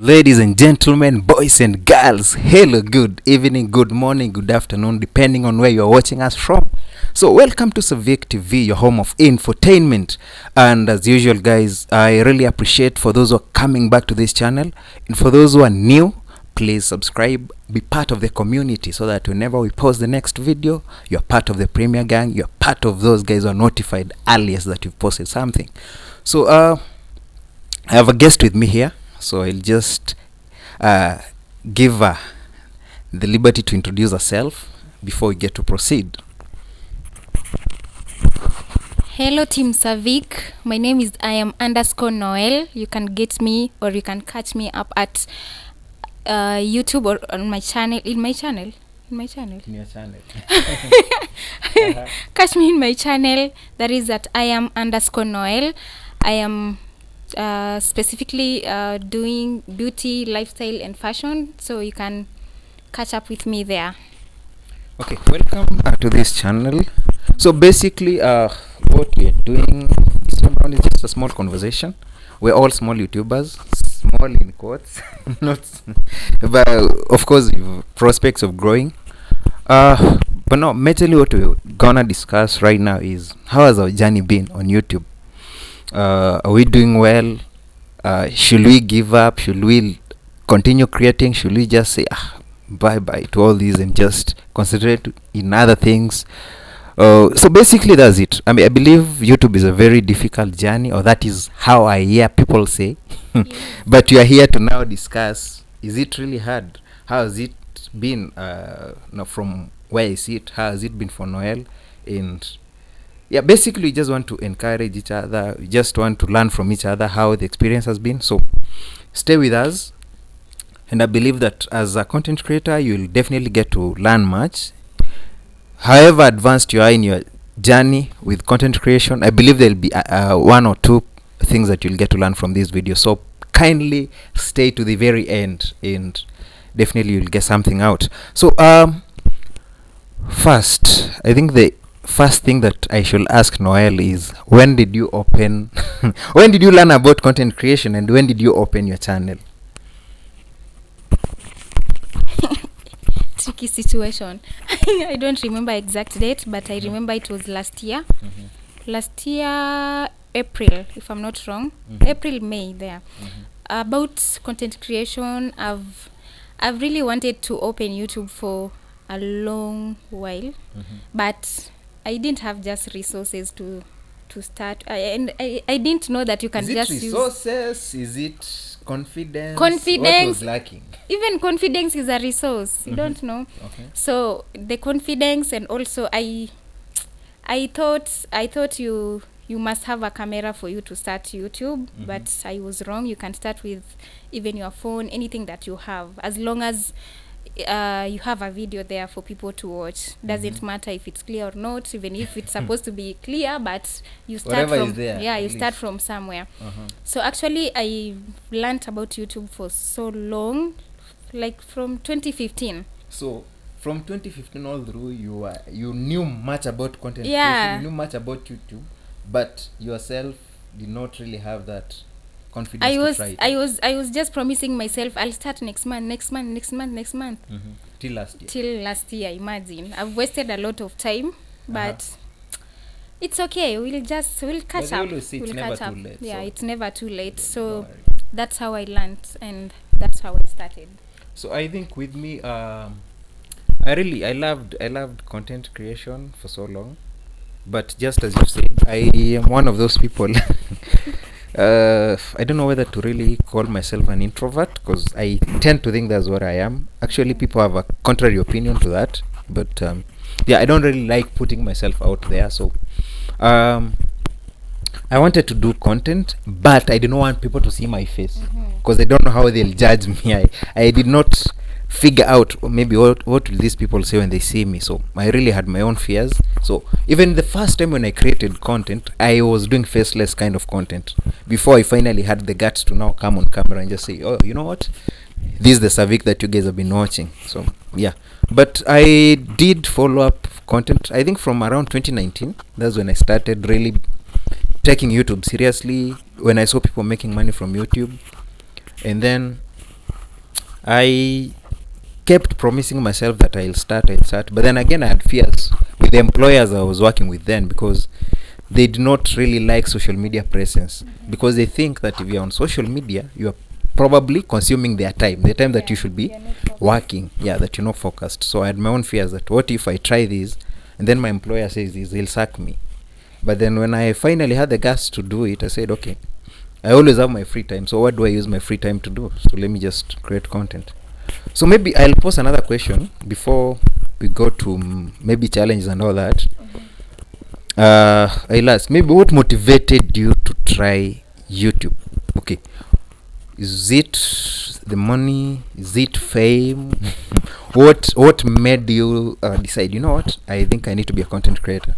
Ladies and gentlemen, boys and girls, hello, good evening, good morning, good afternoon, depending on where you're watching us from. So, welcome to Civic TV, your home of infotainment. And as usual, guys, I really appreciate for those who are coming back to this channel, and for those who are new, please subscribe, be part of the community so that whenever we post the next video, you're part of the premier gang, you're part of those guys who are notified earliest that you've posted something. So, I have a guest with me here. So I'll just give her the liberty to introduce herself before we get to proceed. Hello Team Savik, my name is _Noel. You can get me or you can catch me up at YouTube or on my channel, in your channel. Catch me in my channel, that is at _Noel. I am specifically doing beauty, lifestyle and fashion, so you can catch up with me there. Okay, welcome to this channel. So basically what we're doing this time is just a small conversation. We're all small YouTubers, small in quotes, not but of course prospects of growing. But no, majorly what we're gonna discuss right now is how has our journey been on YouTube. Are we doing well? Should we give up? Should we continue creating? Should we just say bye bye to all these and just concentrate in other things? So basically that's it. I mean, I believe YouTube is a very difficult journey, or that is how I hear people say. But you are here to now discuss, is it really hard? How has it been from where I see it? How has it been for Noel? And yeah, basically we just want to encourage each other. We just want to learn from each other how the experience has been. So stay with us, and I believe that as a content creator you will definitely get to learn much. However advanced you are in your journey with content creation, I believe there will be one or two things that you'll get to learn from this video. So kindly stay to the very end and definitely you'll get something out. So first, I think the first thing that I should ask Noel is, when did you open when did you learn about content creation, and when did you open your channel? Tricky situation. I don't remember exact date, but I remember it was last year. Last year April, if I'm not wrong. April, May there. About content creation, I've really wanted to open YouTube for a long while, but I didn't have just resources to start. I didn't know that you can just use resources. Is it confidence? Confidence. What was lacking? Even confidence is a resource. You don't know. Okay. So the confidence, and also I thought you must have a camera for you to start YouTube, but I was wrong. You can start with even your phone, anything that you have, as long as you have a video there for people to watch. Doesn't matter if it's clear or not, even if it's supposed to be clear, but you start Whatever from is there, yeah, you at start least. from somewhere. So actually I learned about YouTube for so long, like from 2015. So from 2015 all through, you knew much about content Yeah. creation, you knew much about YouTube, but yourself did not really have that confidence I to try it. was just promising myself I'll start next month Till last year. till last year. Imagine, I've wasted a lot of time, but it's okay. We'll catch But I up. always say it's We'll never catch up. too late, Yeah, so it's never too late. don't So worry. that's how I learned, and that's how I started. So I think with me, I loved content creation for so long, but just as you said, I am one of those people. I don't know whether to really call myself an introvert, because I tend to think that's what I am. Actually, people have a contrary opinion to that, but yeah, I don't really like putting myself out there. So I wanted to do content, but I didn't want people to see my face, because I don't know how they'll judge me. I did not figure out maybe what will these people say when they see me. So I really had my own fears. So even the first time when I created content, I was doing faceless kind of content before I finally had the guts to now come on camera and just say, oh, you know what, this is the Savik that you guys have been watching. So yeah, but I did follow up content, I think from around 2019. That's when I started really taking YouTube seriously, when I saw people making money from YouTube. And then I kept promising myself that I'll start, but then again I had fears with the employers I was working with then, because they do not really like social media presence, because they think that if you're on social media, you are probably consuming their time, the time that you should be working, that you're not focused. So I had my own fears that what if I try this and then my employer says this, he'll sack me. But then when I finally had the guts to do it, I said, okay, I always have my free time, so what do I use my free time to do? So let me just create content. So maybe I'll pose another question before we go to maybe challenges and all that. I'll ask, maybe what motivated you to try YouTube? Okay, is it the money? Is it fame? what made you decide, you know what, I think I need to be a content creator?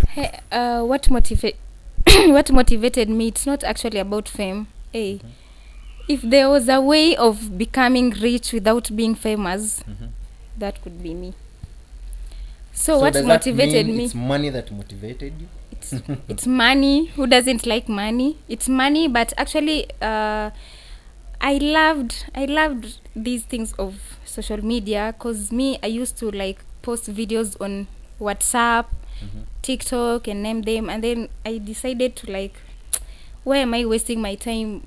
Hey, what what motivated me? It's not actually about fame. Hey, if there was a way of becoming rich without being famous, that could be me. So what does that motivated mean me? it's money that motivated you? It's money. Who doesn't like money? It's money, but actually, I loved these things of social media, cause me, I used to like post videos on WhatsApp, TikTok, and name them, and then I decided to like, why am I wasting my time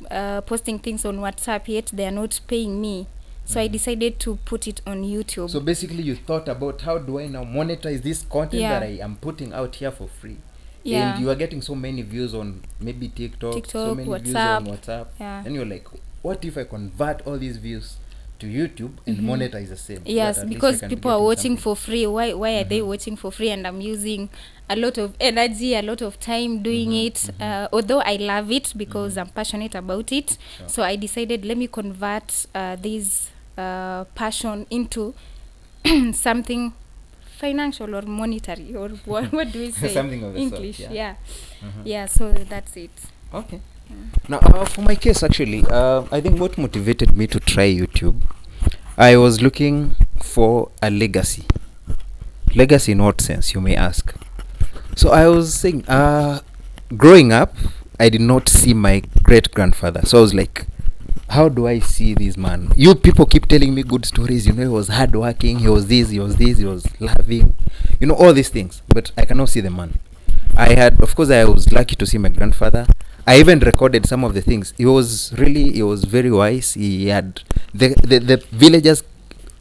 posting things on WhatsApp yet they are not paying me? So I decided to put it on YouTube. So basically you thought about how do I now monetize this content that I am putting out here for free. And you are getting so many views on maybe TikTok, so many views on WhatsApp. And you're like, what if I convert all these views to YouTube and monetize the same? Yes, because people are watching for free. Why are they watching for free? And I'm using a lot of energy, a lot of time doing it. Although I love it because I'm passionate about it. So I decided, let me convert this passion into something financial or monetary, or what do we say? Something of the English, sort, so that's it. Okay. Now, for my case, actually, I think what motivated me to try YouTube, I was looking for a legacy. Legacy in what sense, you may ask? So I was saying, growing up, I did not see my great-grandfather. So I was like, how do I see this man? You people keep telling me good stories. You know, he was hardworking, he was this, he was loving. You know, all these things. But I cannot see the man. Of course, I was lucky to see my grandfather. I even recorded some of the things. He was very wise. He had, the villagers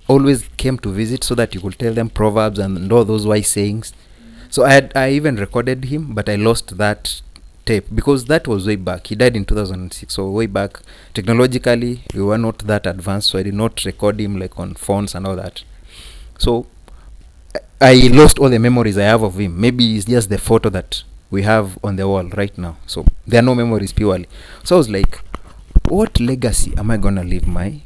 always came to visit so that you could tell them proverbs and all those wise sayings. So I even recorded him, but I lost that tape because that was way back. He died in 2006, so way back. Technologically, we were not that advanced, so I did not record him like on phones and all that. So I lost all the memories I have of him. Maybe it's just the photo that we have on the wall right now. So there are no memories purely. So I was like, what legacy am I gonna leave my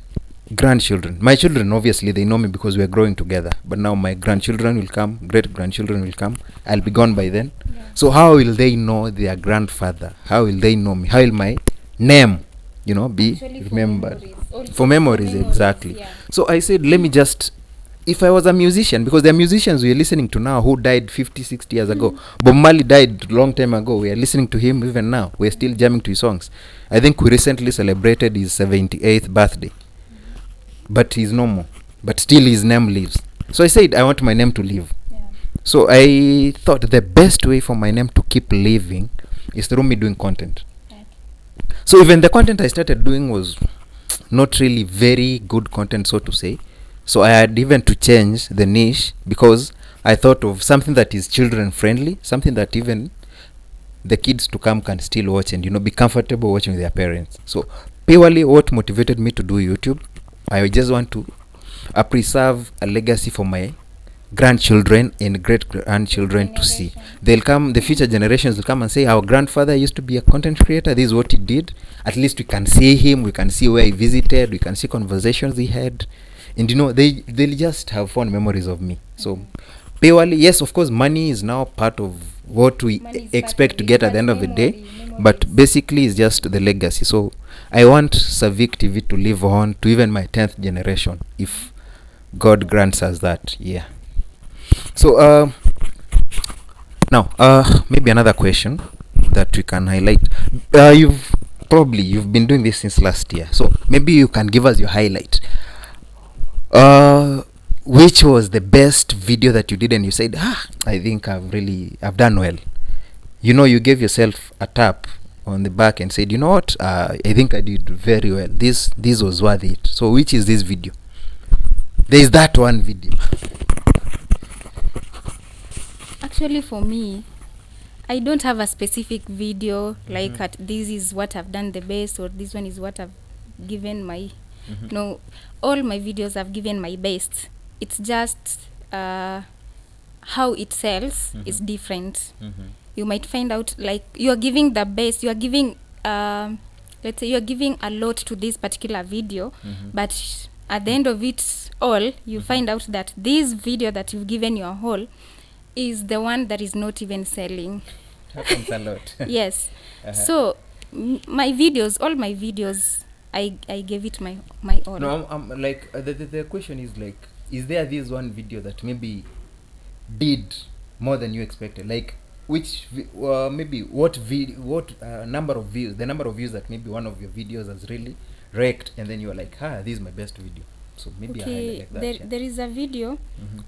grandchildren? My children, obviously, they know me because we are growing together. But now my grandchildren will come, great grandchildren will come. I'll be gone by then. So how will they know their grandfather? How will they know me? How will my name, be actually remembered? For memories, exactly. So I said, let me just, if I was a musician, because there are musicians we are listening to now who died 50, 60 years ago. Bob Marley died long time ago. We are listening to him even now. We are still jamming to his songs. I think we recently celebrated his 78th birthday. But he's no more. But still his name lives. So I said, I want my name to live. So I thought the best way for my name to keep living is through me doing content. So even the content I started doing was not really very good content, so to say. So I had even to change the niche because I thought of something that is children friendly, something that even the kids to come can still watch and be comfortable watching with their parents. So purely what motivated me to do YouTube, I just want to preserve a legacy for my grandchildren and great grandchildren to see. They'll come, the future generations will come and say, our grandfather used to be a content creator, this is what he did. At least we can see him, we can see where he visited, we can see conversations he had, and they'll just have fond memories of me. So purely, yes, of course, money is now part of what we expect to get at the end of the day, but basically it's just the legacy. So I want Savik TV to live on to even my 10th generation if God grants us that. So now maybe another question that we can highlight. You've probably you've been doing this since last year, so maybe you can give us your highlight. Which was the best video that you did and you said, I think I've done well? You know, you gave yourself a tap on the back and said, you know what, I think I did very well. This was worth it. So which is this video? There is that one video. Actually, for me, I don't have a specific video like at this is what I've done the best, or this one is what I've given my no, all my videos I've given my best. It's just how it sells is different. You might find out like you are giving the best, you are giving let's say you are giving a lot to this particular video, but at the end of it all you find out that this video that you've given your whole is the one that is not even selling. Happens a lot. Yes. So my videos, all my videos, I gave it my all. No, I'm like the question is like, is there this one video that maybe did more than you expected? Like which maybe what number of views, the number of views that maybe one of your videos has really wrecked, and then you were like, this is my best video. So maybe Okay, like that. there is a video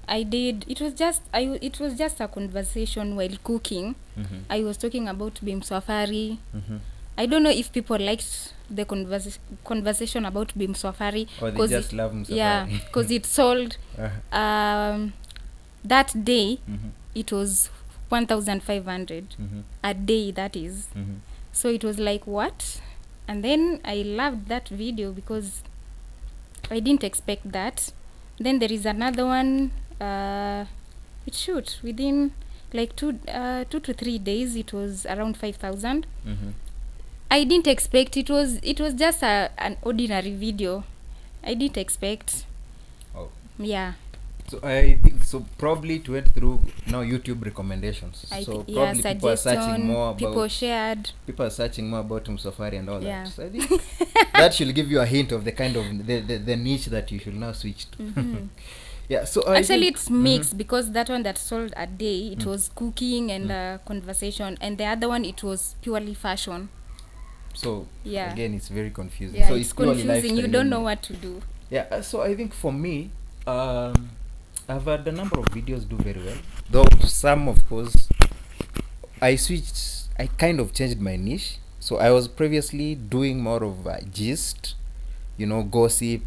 I did. It was just a conversation while cooking. I was talking about Bim Safari. I don't know if people liked the conversation about Bim Safari, Or they just love Bim Safari. yeah, because it sold that day. It was 1,500 a day, that is. So it was like, what? And then I loved that video because I didn't expect that. Then there is another one. It shoot within like 2 to 3 days. It was around 5,000. I didn't expect it was just an ordinary video. I didn't expect. Oh. Yeah. So I think so probably it went through now YouTube recommendations. So yeah, probably people are searching more about, people shared. People are searching more about Safari and all Yeah. that. So I think that should give you a hint of the kind of the niche that you should now switch to. Yeah. So actually it's mixed because that one that sold a day, it was cooking and conversation, and the other one it was purely fashion. So yeah, again it's very confusing. Yeah, So it's confusing. You don't know what to do. Yeah. So I think for me, I've had a number of videos do very well, though some, of course, I kind of changed my niche. So I was previously doing more of gist, gossip,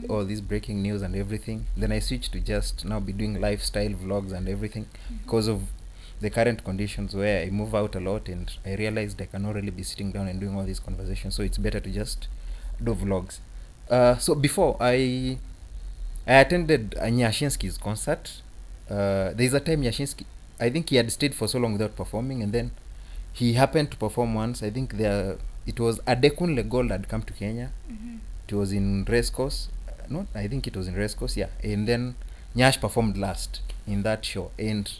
all this breaking news and everything. Then I switched to just now be doing lifestyle vlogs and everything because of the current conditions where I move out a lot, and I realized I cannot really be sitting down and doing all these conversations. So it's better to just do vlogs. So before I attended Nyashinsky's concert. There's a time Nyashinsky, I think he had stayed for so long without performing, and then he happened to perform once. I think it was Adekunle Gold had come to Kenya. It was in Racecourse. No, I think it was in Racecourse, yeah. And then Nyash performed last in that show, and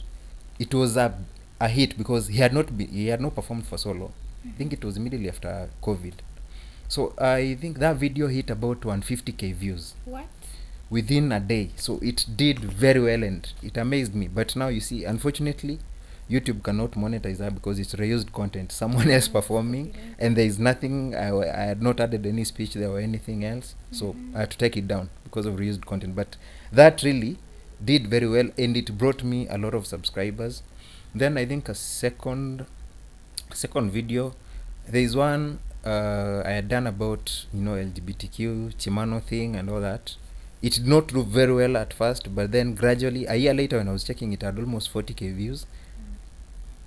it was a hit because he had not performed for so long. I think it was immediately after COVID. So I think that video hit about 150k views. What? Within a day. So it did very well and it amazed me. But now you see, unfortunately, YouTube cannot monetize that because it's reused content, someone else performing, and there is nothing. I had not added any speech there or anything else, so I had to take it down because of reused content. But that really did very well, and it brought me a lot of subscribers. Then I think a second video, there is one I had done about LGBTQ Chimano thing and all that. It did not do very well at first, but then gradually, a year later when I was checking, it had almost 40k views.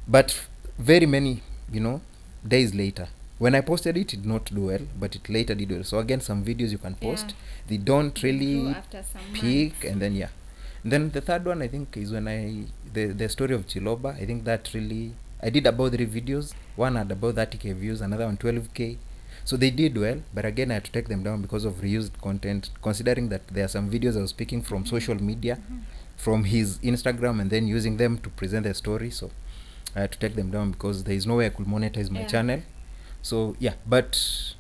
But very many, days later, when I posted it, it did not do well, but it later did well. So again, some videos you can post, they don't really peak, and then And then the third one I think is when the story of Chiloba. I think that really, I did about 3 videos. One had about 30k views, another one 12k. So they did well, but again I had to take them down because of reused content, considering that there are some videos I was picking from social media, from his Instagram, and then using them to present the story. So I had to take them down because there is no way I could monetize my channel. So yeah, but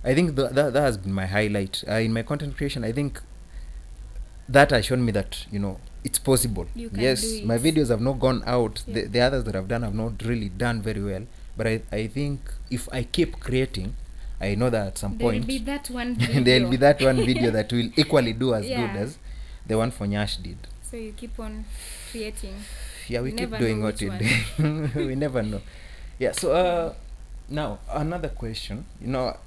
I think that has been my highlight in my content creation. I think that has shown me that it's possible. Yes, my videos have not gone out. The others that I've done have not really done very well, but I think if I keep creating, I know that at some There'll point be that one video. there'll be that one video that will equally do as Yeah. good as the one for Nyash did. So you keep on creating. Yeah, we You keep never doing know what which we do. We never know. Yeah, so now another question.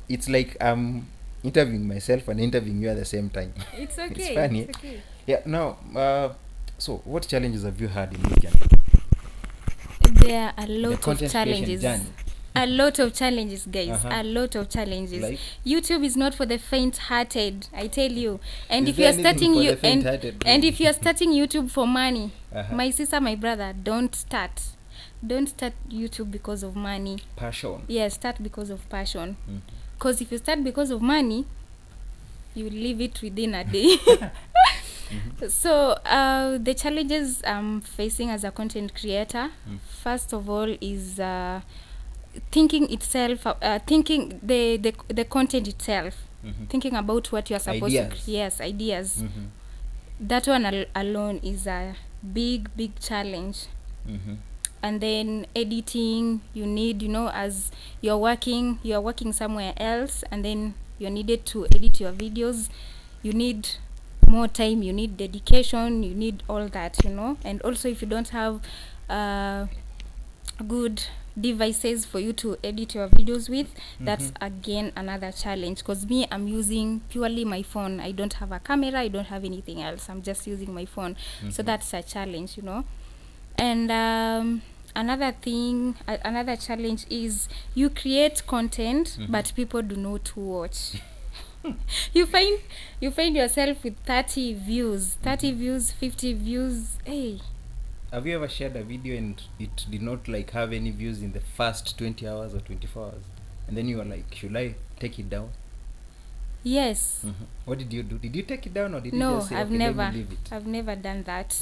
It's like I'm interviewing myself and interviewing you at the same time. It's okay. It's funny. It's okay. Yeah, now so what challenges have you had in media? There are a The lot of content creation challenges. journey. A lot of challenges, guys. Uh-huh. A lot of challenges. Like? YouTube is not for the faint-hearted, I tell you. And Is if there you are anything starting for you the faint-hearted? and if you are starting YouTube for money, Uh-huh. my sister, my brother, don't start. Don't start YouTube because of money. Passion. Yeah, start because of passion. Mhm. Because if you start because of money, you leave it within a day. So the challenges I'm facing as a content creator, first of all, is thinking itself, thinking the content itself, thinking about what you are supposed Ideas. to. Yes, ideas. Mhm. That one alone is a big challenge. Mhm. And then editing, you need, as you're working somewhere else, and then you're needed to edit your videos. You need more time, you need dedication, you need all that, and also if you don't have good devices for you to edit your videos with, that's again another challenge, because me, I'm using purely my phone. I don't have a camera, I don't have anything else, I'm just using my phone. So that's a challenge, and another challenge is you create content, but people do not watch. you find yourself with 30 views, 50 views. Hey, Have you ever shared a video and it did not have any views in the first 20 hours or 24 hours? And then you were like, should I take it down? Yes. What did you do? Did you take it down or did you No, just say, I've okay, let never. me leave it? I've never done that.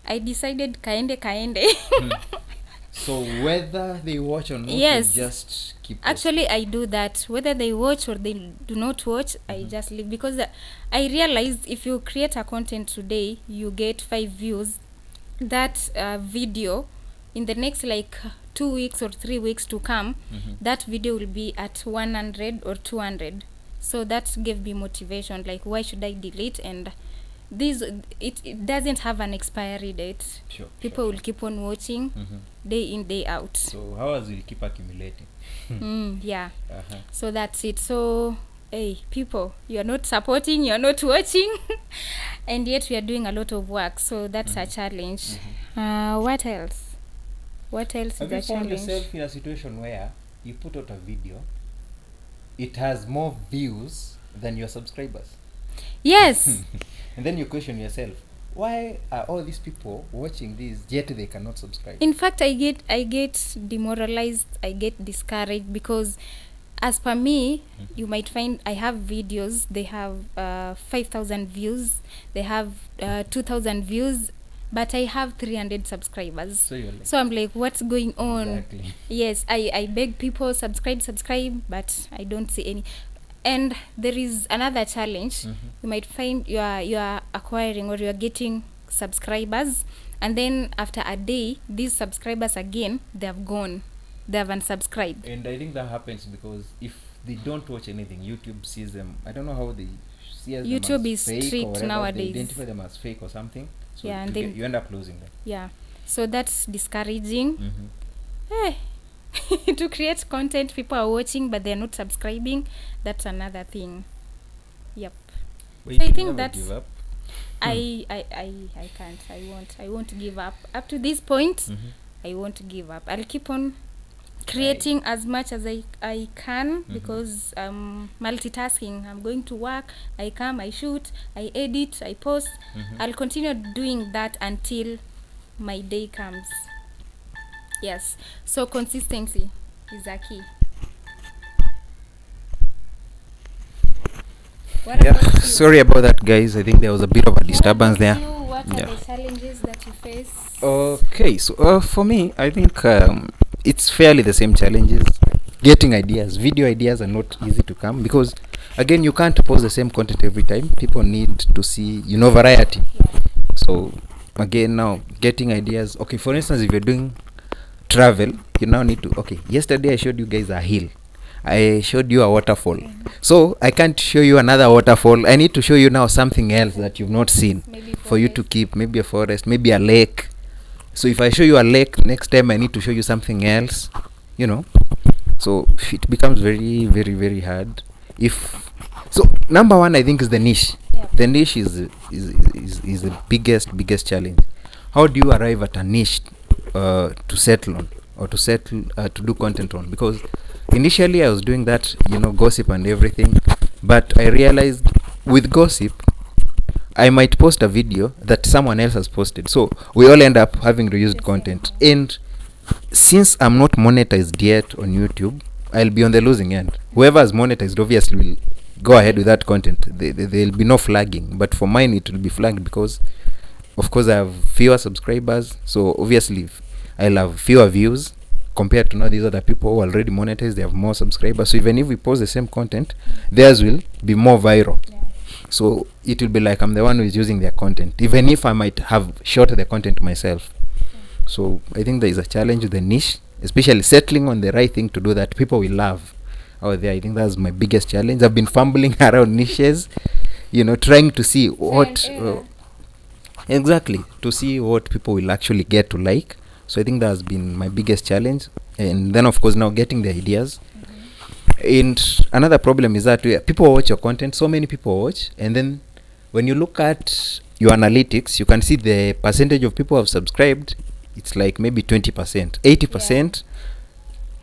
I decided kaende. So whether they watch or not, Yes. you just keep Actually, I do that. Whether they watch or they do not watch, I just leave, because I realized if you create a content today, you get 5 views. That video in the next 2 weeks or 3 weeks to come, that video will be at 100 or 200. So that gave me motivation, why should I delete? And it doesn't have an expiry date. People will keep on watching day in, day out. So hours will keep accumulating. Yeah. So that's it. So hey, people, you're not supporting, you're not watching, and yet we are doing a lot of work. So that's a challenge. What else? What else Have is you a found challenge? yourself in a situation where you put out a video, it has more views than your subscribers? Yes. And then you question yourself, why are all these people watching this yet they cannot subscribe? In fact, I get demoralized, I get discouraged, because as per me, you might find I have videos, they have 5,000 views, they have 2,000 views, but I have 300 subscribers. So I'm like, what's going on? Exactly. Yes, I beg people, subscribe, but I don't see any. And there is another challenge. You might find you are acquiring or you are getting subscribers, and then after a day, these subscribers again, they have gone, they have unsubscribed. And I think that happens because if they don't watch anything, YouTube sees them. I don't know how they see them. YouTube as is fake strict or whatever. nowadays. They identify them as fake or something. So Yeah, and then you end up losing them. Yeah, so that's discouraging. Hey. To create content, people are watching but they're not subscribing. That's another thing. Yep. Well, So I you think never that's give up. I can't. I won't give up. Up to this point, I won't give up. I'll keep on creating as much as I can, because multitasking. I'm going to work, I come, I shoot, I edit, I post. I'll continue doing that until my day comes. Yes. So consistency is a key. What Yeah, about you? sorry about that, guys. I think there was a bit of a disturbance there. What are Yeah. the challenges that you face? Okay, so for me, I think it's fairly the same challenges. Getting ideas, video ideas are not easy to come because, again, you can't post the same content every time. People need to see, variety. Yeah. So, again, now getting ideas. Okay, for instance, if you're doing travel, you now need to, okay, yesterday I showed you guys a hill, I showed you a waterfall, so I can't show you another waterfall. I need to show you now something else that you've not seen, Maybe for you to forest. keep, maybe a forest, maybe a lake. So if I show you a lake, next time I need to show you something else, you know. So it becomes very, very, very hard. If so, number one, I think, is the niche. Yeah. The niche is the biggest challenge. How do you arrive at a niche to settle on, or to do content on? Because initially I was doing that, gossip and everything, but I realized with gossip I might post a video that someone else has posted, so we all end up having reused content. And since I'm not monetized yet on YouTube, I'll be on the losing end. Whoever is monetized obviously will go ahead with that content. There'll be no flagging, but for mine it will be flagged because, of course, I have fewer subscribers, so obviously I'll have fewer views compared to now these other people who are already monetized. They have more subscribers, so even if we post the same content, theirs will be more viral. Yeah. So it will be like I'm the one who is using their content, even if I might have shot the content myself. So I think there is a challenge with the niche, especially settling on the right thing to do that people will love out there. I think that's my biggest challenge. I've been fumbling around niches, trying to see what exactly, to see what people will actually get to like. So I think that has been my biggest challenge. And then, of course, now getting the ideas. And another problem is that people watch your content, so many people watch, and then when you look at your analytics, you can see the percentage of people who have subscribed. It's like maybe 20%, 80%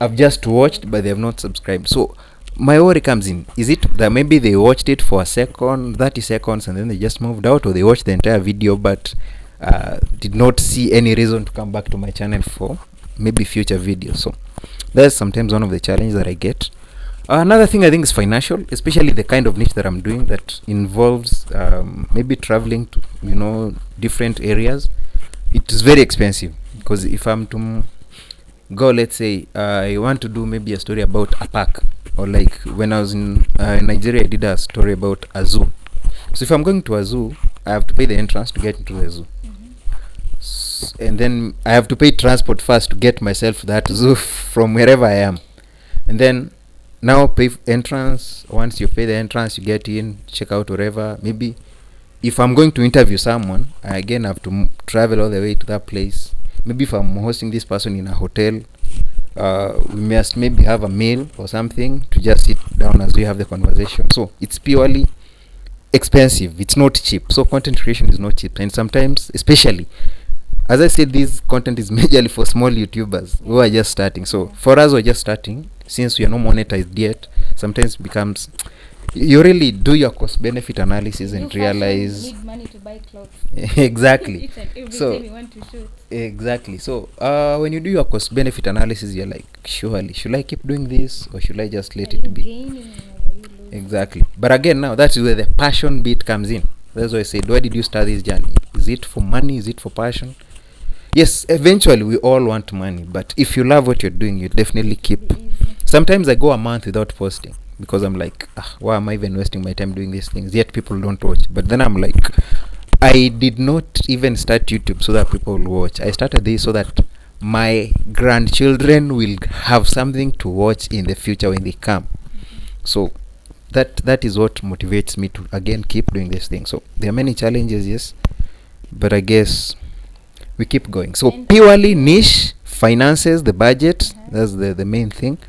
have just watched, but they have not subscribed. So my worry comes in, is it that maybe they watched it for a second, 30 seconds, and then they just moved out, or they watched the entire video but did not see any reason to come back to my channel for maybe future videos? So that's sometimes one of the challenges that I get. Another thing I think is financial, especially the kind of niche that I'm doing that involves maybe traveling to different areas. It is very expensive, because if I'm to go, let's say I want to do maybe a story about a park, or like when I was in Nigeria, I did a story about a zoo. So if I'm going to a zoo, I have to pay the entrance to get into the zoo. And then I have to pay transport first to get myself to that zoo from wherever I am. And then now pay entrance. Once you pay the entrance, you get in, check out wherever. Maybe if I'm going to interview someone, I again have to travel all the way to that place. Maybe if I'm hosting this person in a hotel, we must maybe have a meal or something to just sit down as we have the conversation. So it's purely expensive. It's not cheap. So content creation is not cheap. And sometimes, especially, as I said, this content is majorly for small YouTubers who are just starting. So for us who are just starting, since we are not monetized yet, sometimes it becomes, you really do your cost benefit analysis and realize need money to buy clothes. exactly. Each and every So time you want to shoot. exactly. So when you do your cost benefit analysis, you're like, surely should I keep doing this, or should I just let it be? Gaining or are you losing? Exactly. But again, now that is where the passion bit comes in. That's why I said, why did you start this journey? Is it for money? Is it for passion? Yes, eventually we all want money, but if you love what you're doing, you definitely keep. Sometimes I go a month without posting because I'm like, why am I even wasting my time doing these things? Yet people don't watch. But then I'm like, I did not even start YouTube so that people will watch. I started this so that my grandchildren will have something to watch in the future when they come. So that is what motivates me to again keep doing this thing. So there are many challenges, yes, but I guess we keep going. So purely niche, finances, the budget, that's the main thing,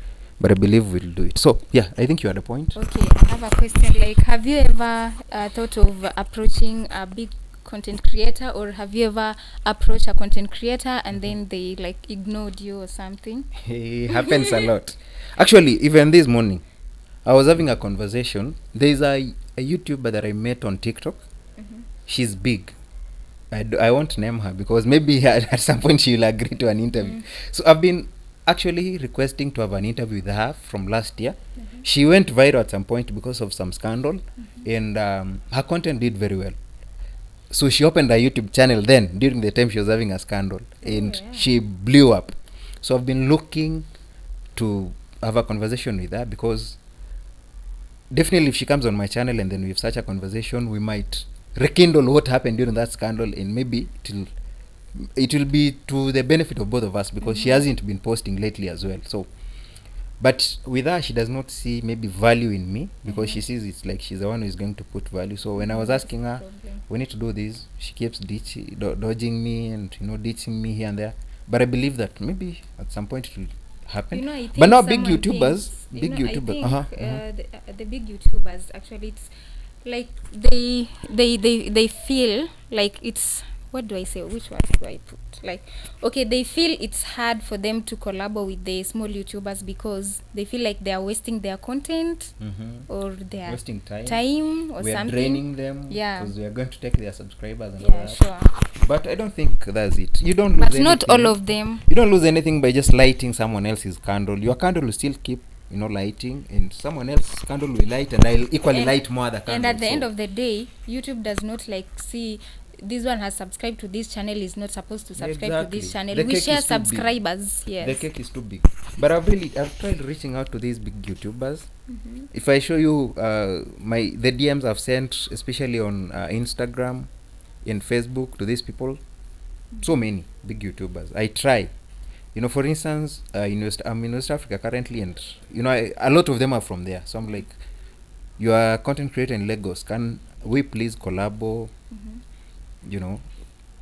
but I believe we'll do it. So yeah, I think you had a point. Okay, I have a question. Like, have you ever thought of approaching a big content creator, or have you ever approached a content creator and then they like ignored you or something? It happens a lot. Actually, even this morning, I was having a conversation. There's a YouTuber that I met on TikTok. She's big. I won't name her because maybe at some point she will agree to an interview. So I've been actually requesting to have an interview with her from last year. She went viral at some point because of some scandal, and her content did very well. So she opened a YouTube channel then during the time she was having a scandal, and she blew up. So I've been looking to have a conversation with her, because definitely if she comes on my channel and then we have such a conversation, we might rekindle what happened during that scandal, and maybe it'll it will be to the benefit of both of us, because she hasn't been posting lately as well. So but with her, she does not see maybe value in me, because she sees it's like she's the one who is going to put value. So when I was asking her, we need to do this, she keeps dodging me and ditching me here and there. But I believe that maybe at some point it will happen. I But think now big someone YouTubers, thinks- big I YouTubers, think, the big YouTubers, actually, it's like they feel like it's, what do I say? Which one do I put? Like, okay, they feel it's hard for them to collaborate with the small YouTubers because they feel like they are wasting their content or their wasting time or we are something. draining them, Yeah. because we are going to take their subscribers and all Yeah, that. sure. But I don't think that's it. You don't lose But not anything. all of them. You don't lose anything by just lighting someone else's candle. Your candle will still keep lighting, and someone else's candle will light, and I'll equally light more other candles. And at the end of the day, YouTube does not like see this one has subscribed to this channel, is not supposed to subscribe to this channel. The We cake share is too big. subscribers. Yes. The cake is too big. But I've tried reaching out to these big YouTubers. If I show you the DMs I've sent, especially on Instagram and Facebook, to these people, so many big YouTubers. I try. For instance, I'm in West Africa currently, and a lot of them are from there. So I'm like, you are a content creator in Lagos. Can we please collabo?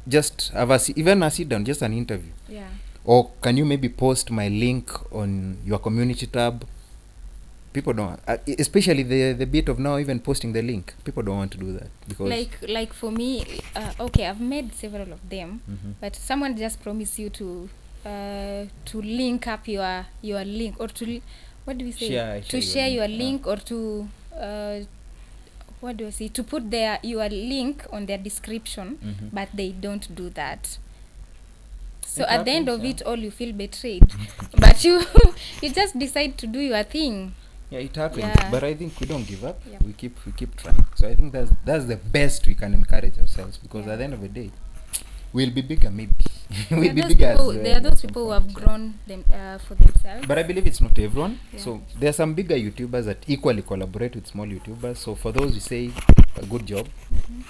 Just have even a sit down, just an interview. Yeah. Or can you maybe post my link on your community tab? People don't, especially the bit of now even posting the link. People don't want to do that, because like for me, okay, I've made several of them, but someone just promised you to link up your link, or to what do we say? Share your link, or to what do I say? To put your link on their description, but they don't do that. So at the end of it all, you feel betrayed, but you just decide to do your thing. Yeah, it happens. Yeah. But I think we don't give up. Yeah. We keep trying. So I think that's the best we can encourage ourselves, because at the end of the day, we'll be bigger maybe. We'll be bigger. There are those people who have grown them for themselves. But I believe it's not everyone. Yeah. So there are some bigger YouTubers that equally collaborate with small YouTubers. So for those, we say a good job,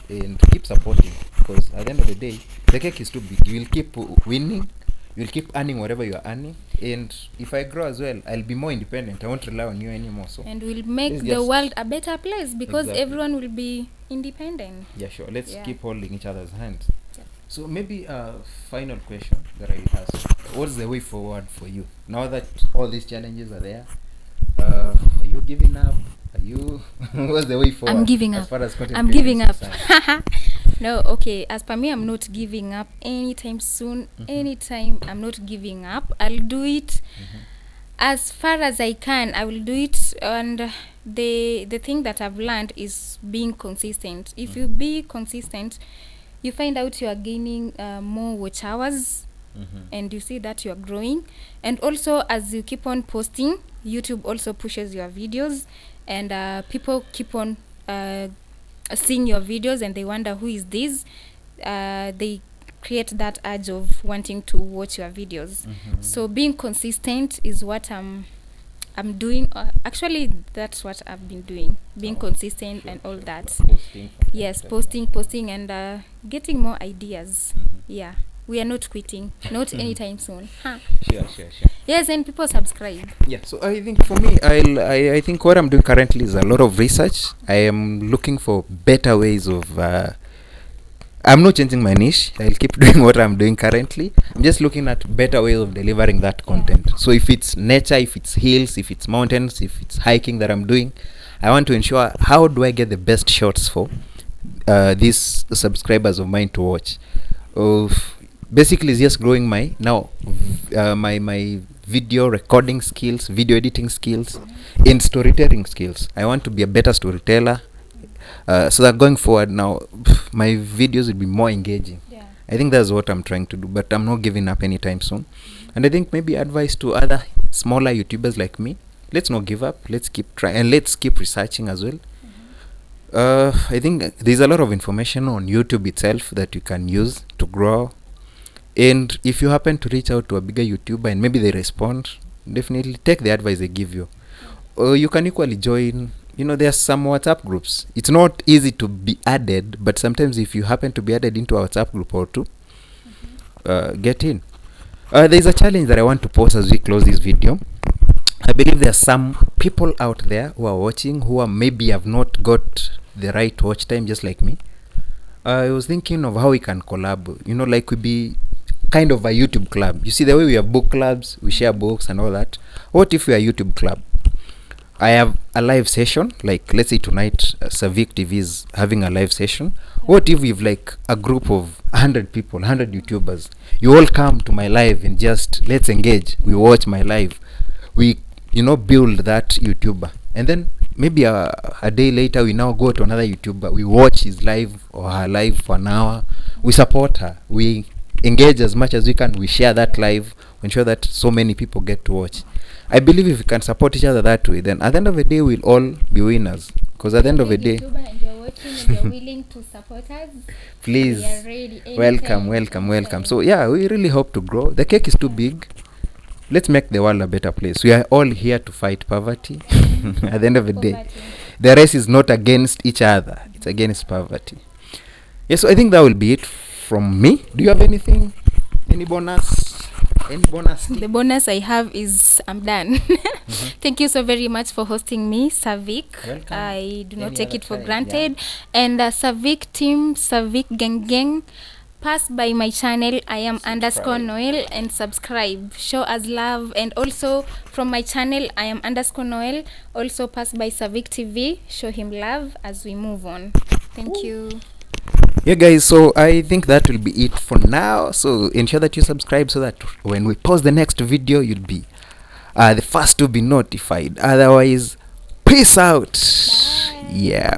and keep supporting, because at the end of the day, the cake is too big. You will keep winning. You'll keep earning whatever you are earning, and if I grow as well, I'll be more independent. I won't rely on you anymore. So and we'll make the world a better place, because everyone will be independent. Yeah, sure. Let's keep holding each other's hands. Yeah. So maybe a final question that I ask: what's the way forward for you now that all these challenges are there? Are you giving up? Are you? What's the way forward? I'm giving as up. Far as I'm giving up. No, okay. As per me, I'm not giving up anytime soon. Anytime, I'm not giving up. I'll do it as far as I can. I will do it, and the thing that I've learned is being consistent. If you be consistent, you find out you are gaining more watch hours, and you see that you are growing. And also, as you keep on posting, YouTube also pushes your videos, and people keep on seeing your videos, and they wonder who is this. They create that urge of wanting to watch your videos. So being consistent is what I'm doing. Actually, that's what I've been doing, being consistent and all that. Yes, posting and getting more ideas. Yeah, we are not quitting, not anytime soon. Sure. Yes, and people subscribe. Yeah, so I think for me, I think what I'm doing currently is a lot of research. I am looking for better ways of I'm not changing my niche. I'll keep doing what I'm doing currently. I'm just looking at better ways of delivering that content. So if it's nature, if it's hills, if it's mountains, if it's hiking that I'm doing, I want to ensure, how do I get the best shots for these subscribers of mine to watch. Basically, it's just growing my my video recording skills, video editing skills, and storytelling skills. I want to be a better storyteller, so that going forward now, my videos will be more engaging. Yeah. I think that's what I'm trying to do, but I'm not giving up anytime soon. And I think maybe advice to other smaller YouTubers like me: let's not give up. Let's keep trying, and let's keep researching as well. I think there's a lot of information on YouTube itself that you can use to grow. And if you happen to reach out to a bigger YouTuber and maybe they respond, definitely take the advice they give you. Or you can equally join, there's some WhatsApp groups. It's not easy to be added, but sometimes if you happen to be added into a WhatsApp group or two, get in. There's a challenge that I want to pose as we close this video. I believe there are some people out there who are watching who are maybe have not got the right watch time, just like me. I was thinking of how we can collab. You know, like we be kind of a YouTube club. You see, the way we have book clubs, we share books and all that. What if we are a YouTube club? I have a live session, like let's say tonight, Savik TV is having a live session. What if we've like a group of 100 people, 100 YouTubers? You all come to my live and just let's engage. We watch my live. We, build that YouTuber. And then maybe a day later, we now go to another YouTuber. We watch his live or her live for an hour. We support her. We engage as much as we can. We share that live. We ensure that so many people get to watch. I believe if we can support each other that way, then at the end of the day, we'll all be winners. Because at the end of the day, and you're watching and you're willing to support us, please, we are ready welcome. anytime. So yeah, we really hope to grow. The cake is too big. Let's make the world a better place. We are all here to fight poverty. At the end of the day, Poverty. the race is not against each other. It's against poverty. Yes, so I think that will be it from me. Do you have anything? Any bonus? The bonus I have is I'm done. Thank you so very much for hosting me, Savik. Welcome. I do not Any take other it for time, granted. And Savik team, Savik gang, pass by my channel. I am Subscribe. _Noel and subscribe. Show us love. And also from my channel, I am _Noel. Also pass by Savik TV. Show him love as we move on. Thank you. Yeah, guys, so I think that will be it for now. So ensure that you subscribe so that when we post the next video, you'll be the first to be notified. Otherwise, peace out. Bye. Yeah.